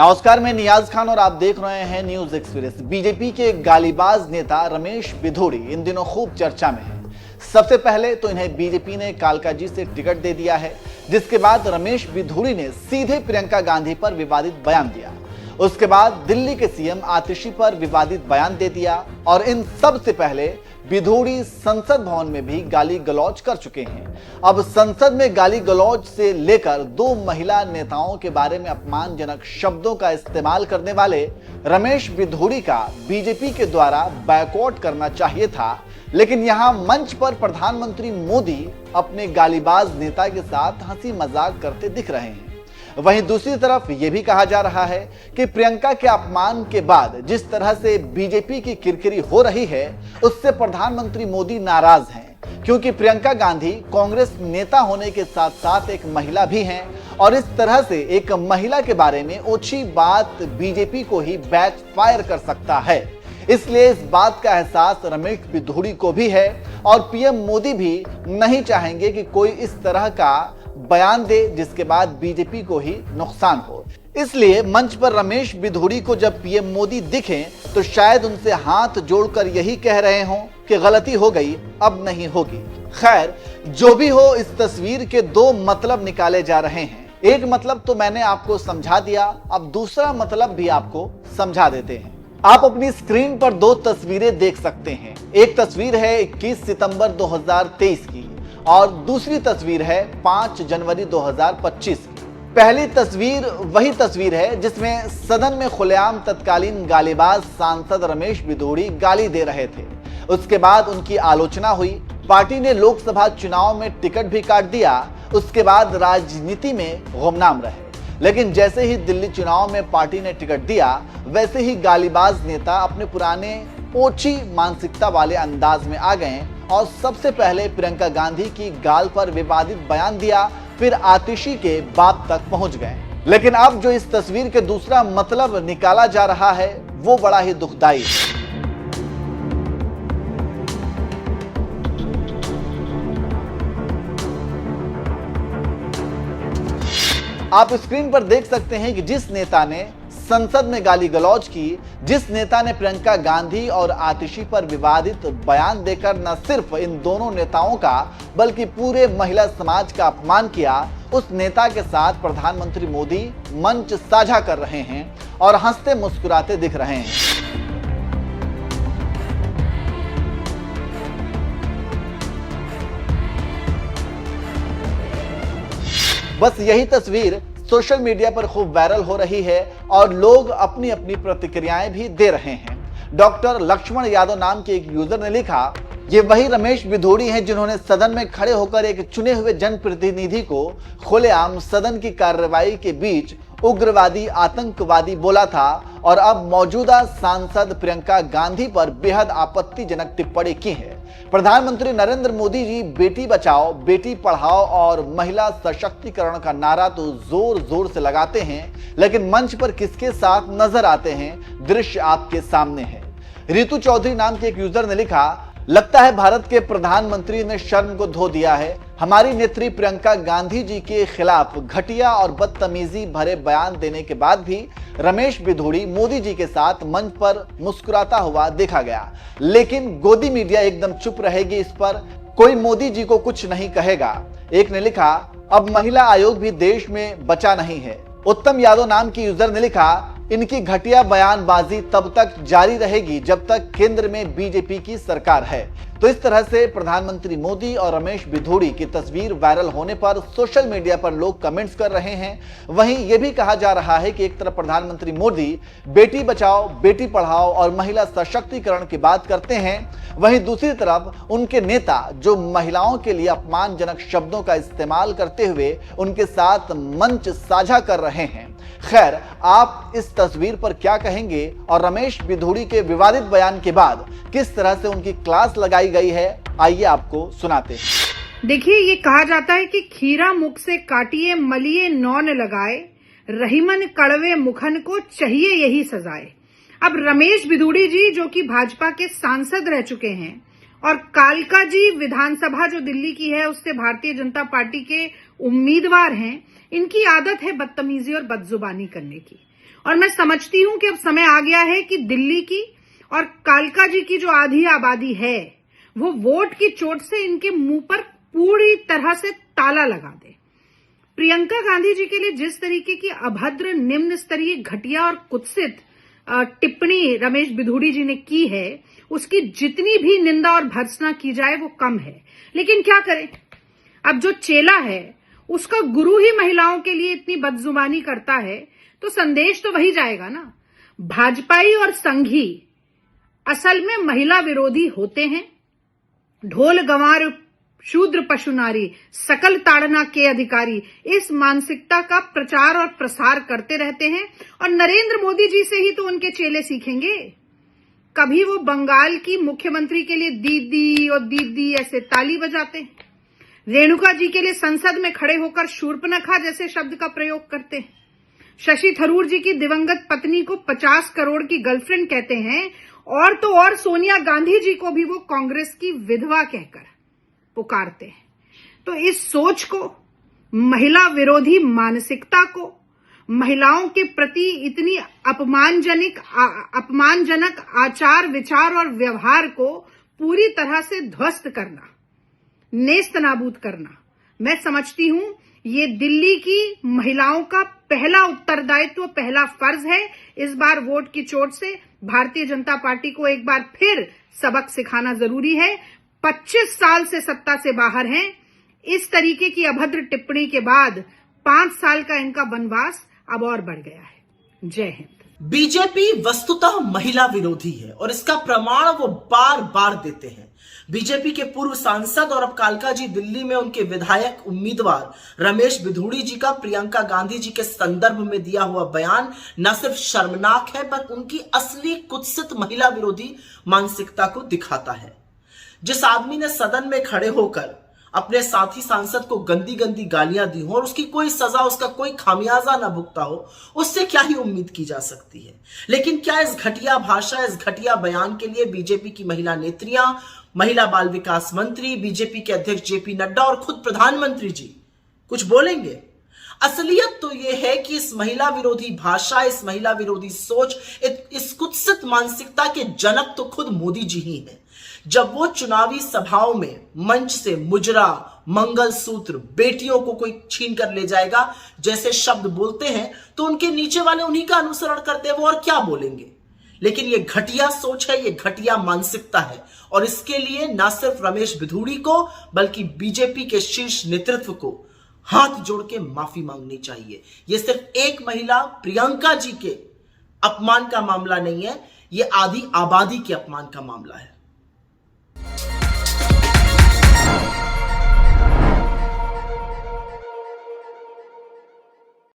नमस्कार, मैं नियाज खान और आप देख रहे हैं न्यूज एक्सप्रेस। बीजेपी के गालीबाज नेता रमेश बिधूड़ी इन दिनों खूब चर्चा में है। सबसे पहले तो इन्हें बीजेपी ने कालकाजी से टिकट दे दिया है, जिसके बाद रमेश बिधूड़ी ने सीधे प्रियंका गांधी पर विवादित बयान दिया। उसके बाद दिल्ली के सीएम आतिशी पर विवादित बयान दे दिया और इन सब से पहले बिधूड़ी संसद भवन में भी गाली गलौज कर चुके हैं। अब संसद में गाली गलौज से लेकर दो महिला नेताओं के बारे में अपमानजनक शब्दों का इस्तेमाल करने वाले रमेश बिधूड़ी का बीजेपी के द्वारा बायकॉट करना चाहिए था, लेकिन यहां मंच पर प्रधानमंत्री मोदी अपने गालीबाज नेता के साथ हंसी मजाक करते दिख रहे हैं। वहीं दूसरी तरफ यह भी कहा जा रहा है कि प्रियंका के अपमान के बाद जिस तरह से बीजेपी की किरकिरी हो रही है, उससे प्रधानमंत्री मोदी नाराज हैं, क्योंकि प्रियंका गांधी कांग्रेस नेता होने के साथ साथ एक महिला भी हैं और इस तरह से एक महिला के बारे में ओछी बात बीजेपी को ही बैकफायर कर सकता है। इसलिए इस बात का एहसास रमेश बिधूड़ी को भी है और पीएम मोदी भी नहीं चाहेंगे कि कोई इस तरह का बयान दे जिसके बाद बीजेपी को ही नुकसान हो। इसलिए मंच पर रमेश बिधूड़ी को जब पीएम मोदी दिखें तो शायद उनसे हाथ जोड़कर यही कह रहे हों कि गलती हो गई, अब नहीं होगी। खैर, जो भी हो, इस तस्वीर के दो मतलब निकाले जा रहे हैं। एक मतलब तो मैंने आपको समझा दिया, अब दूसरा मतलब भी आपको समझा देते हैं। आप अपनी स्क्रीन पर दो तस्वीरें देख सकते हैं। एक तस्वीर है 21 सितंबर 2023 की और दूसरी तस्वीर है 5 जनवरी 2025 की। पहली तस्वीर वही तस्वीर है जिसमें सदन में खुलेआम तत्कालीन गालीबाज सांसद रमेश बिधूड़ी गाली दे रहे थे। उसके बाद उनकी आलोचना हुई। पार्टी ने लोकसभा चुनाव में टिकट भी काट दिया। उसके बाद राजनीति में गुमनाम रहे, लेकिन जैसे ही दिल्ली चुनाव में पार्टी ने टिकट दिया, वैसे ही गालीबाज नेता अपने पुराने ओछी मानसिकता वाले अंदाज में आ गए और सबसे पहले प्रियंका गांधी की गाल पर विवादित बयान दिया, फिर आतिशी के बाप तक पहुंच गए। लेकिन अब जो इस तस्वीर के दूसरा मतलब निकाला जा रहा है वो बड़ा ही दुखदाई है। आप स्क्रीन पर देख सकते हैं कि जिस नेता ने संसद में गाली गलौज की, जिस नेता ने प्रियंका गांधी और आतिशी पर विवादित बयान देकर न सिर्फ इन दोनों नेताओं का बल्कि पूरे महिला समाज का अपमान किया, उस नेता के साथ प्रधानमंत्री मोदी मंच साझा कर रहे हैं और हंसते मुस्कुराते दिख रहे हैं। बस यही तस्वीर सोशल मीडिया पर खूब वायरल हो रही है और लोग अपनी अपनी प्रतिक्रियाएं भी दे रहे हैं। डॉक्टर लक्ष्मण यादव नाम के एक यूजर ने लिखा, ये वही रमेश बिधूड़ी हैं जिन्होंने सदन में खड़े होकर एक चुने हुए जनप्रतिनिधि को खुलेआम सदन की कार्रवाई के बीच उग्रवादी आतंकवादी बोला था और अब मौजूदा सांसद प्रियंका गांधी पर बेहद आपत्तिजनक टिप्पणी की है। प्रधानमंत्री नरेंद्र मोदी जी बेटी बचाओ, बेटी पढ़ाओ और महिला सशक्तिकरण का नारा तो जोर जोर से लगाते हैं, लेकिन मंच पर किसके साथ नजर आते हैं, दृश्य आपके सामने है। रितु चौधरी नाम के एक यूजर ने लिखा, लगता है भारत के प्रधानमंत्री ने शर्म को धो दिया है। हमारी नेत्री प्रियंका गांधी जी के खिलाफ घटिया और बदतमीजी भरे बयान देने के बाद भी रमेश बिधूड़ी मोदी जी के साथ मंच पर मुस्कुराता हुआ देखा गया, लेकिन गोदी मीडिया एकदम चुप रहेगी, इस पर कोई मोदी जी को कुछ नहीं कहेगा। एक ने लिखा, अब महिला आयोग भी देश में बचा नहीं है। उत्तम यादव नाम की यूजर ने लिखा, इनकी घटिया बयानबाजी तब तक जारी रहेगी जब तक केंद्र में बीजेपी की सरकार है। तो इस तरह से प्रधानमंत्री मोदी और रमेश बिधूड़ी की तस्वीर वायरल होने पर सोशल मीडिया पर लोग कमेंट्स कर रहे हैं। वहीं यह भी कहा जा रहा है कि एक तरफ प्रधानमंत्री मोदी बेटी बचाओ, बेटी पढ़ाओ और महिला सशक्तिकरण की बात करते हैं, वहीं दूसरी तरफ उनके नेता जो महिलाओं के लिए अपमानजनक शब्दों का इस्तेमाल करते हुए उनके साथ मंच साझा कर रहे हैं। खैर, आप इस तस्वीर पर क्या कहेंगे और रमेश बिधूड़ी के विवादित बयान के बाद किस तरह से उनकी क्लास लगाई गई है, आइए आपको सुनाते हैं। देखिए, ये कहा जाता है कि खीरा मुख से काटिए मलिए नौन लगाए, रहीमन कड़वे मुखन को चाहिए यही सजाए। अब रमेश बिधूड़ी जी जो कि भाजपा के सांसद रह चुके हैं और कालका जी विधानसभा जो दिल्ली की है उससे भारतीय जनता पार्टी के उम्मीदवार हैं, इनकी आदत है बदतमीजी और बदजुबानी करने की। और मैं समझती हूं कि अब समय आ गया है कि दिल्ली की और कालका जी की जो आधी आबादी है वो वोट की चोट से इनके मुंह पर पूरी तरह से ताला लगा दे। प्रियंका गांधी जी के लिए जिस तरीके की अभद्र, निम्न स्तरीय, घटिया और कुत्सित टिप्पणी रमेश बिधूड़ी जी ने की है, उसकी जितनी भी निंदा और भर्त्सना की जाए वो कम है। लेकिन क्या करें, अब जो चेला है उसका गुरु ही महिलाओं के लिए इतनी बदजुबानी करता है तो संदेश तो वही जाएगा ना। भाजपाई और संघी असल में महिला विरोधी होते हैं। ढोल गंवार शूद्र पशु नारी सकल ताड़ना के अधिकारी, इस मानसिकता का प्रचार और प्रसार करते रहते हैं और नरेंद्र मोदी जी से ही तो उनके चेले सीखेंगे। कभी वो बंगाल की मुख्यमंत्री के लिए दीदी और दीदी ऐसे ताली बजाते हैं, रेणुका जी के लिए संसद में खड़े होकर शूर्पणखा जैसे शब्द का प्रयोग करते हैं, शशि थरूर जी की दिवंगत पत्नी को 50 करोड़ की गर्लफ्रेंड कहते हैं, और तो और सोनिया गांधी जी को भी वो कांग्रेस की विधवा कहकर पुकारते हैं। तो इस सोच को, महिला विरोधी मानसिकता को, महिलाओं के प्रति इतनी अपमानजनक आचार विचार और व्यवहार को पूरी तरह से ध्वस्त करना, नेस्त नाबूद करना, मैं समझती हूं ये दिल्ली की महिलाओं का पहला उत्तरदायित्व, पहला फर्ज है। इस बार वोट की चोट से भारतीय जनता पार्टी को एक बार फिर सबक सिखाना जरूरी है। 25 साल से सत्ता से बाहर हैं। इस तरीके की अभद्र टिप्पणी के बाद 5 साल का इनका वनवास अब और बढ़ गया है। जय हिंद। बीजेपी वस्तुतः महिला विरोधी है और इसका प्रमाण वो बार बार देते हैं। बीजेपी के पूर्व सांसद और अब कालका जी दिल्ली में उनके विधायक उम्मीदवार रमेश बिधूड़ी जी का प्रियंका गांधी जी के संदर्भ में दिया हुआ बयान न सिर्फ शर्मनाक है बल्कि उनकी असली कुत्सित महिला विरोधी मानसिकता को दिखाता है। जिस आदमी ने सदन में खड़े होकर अपने साथी सांसद को गंदी गंदी गालियां दी हो और उसकी कोई सजा, उसका कोई खामियाजा ना भुगता हो, उससे क्या ही उम्मीद की जा सकती है। लेकिन क्या इस घटिया भाषा, इस घटिया बयान के लिए बीजेपी की महिला नेत्रियां, महिला बाल विकास मंत्री, बीजेपी के अध्यक्ष जेपी नड्डा और खुद प्रधानमंत्री जी कुछ बोलेंगे? असलियत तो यह है कि इस महिला विरोधी भाषा, इस महिला विरोधी सोच, इस कुत्सित मानसिकता के जनक तो खुद मोदी जी ही हैं। जब वो चुनावी सभाओं में मंच से मुजरा, मंगलसूत्र, बेटियों को कोई छीन कर ले जाएगा जैसे शब्द बोलते हैं तो उनके नीचे वाले उन्हीं का अनुसरण करते हैं, वो और क्या बोलेंगे। लेकिन ये घटिया सोच है, ये घटिया मानसिकता है और इसके लिए ना सिर्फ रमेश बिधूड़ी को बल्कि बीजेपी के शीर्ष नेतृत्व को हाथ जोड़ के माफी मांगनी चाहिए। ये सिर्फ एक महिला प्रियंका जी के अपमान का मामला नहीं है, ये आधी आबादी के अपमान का मामला है।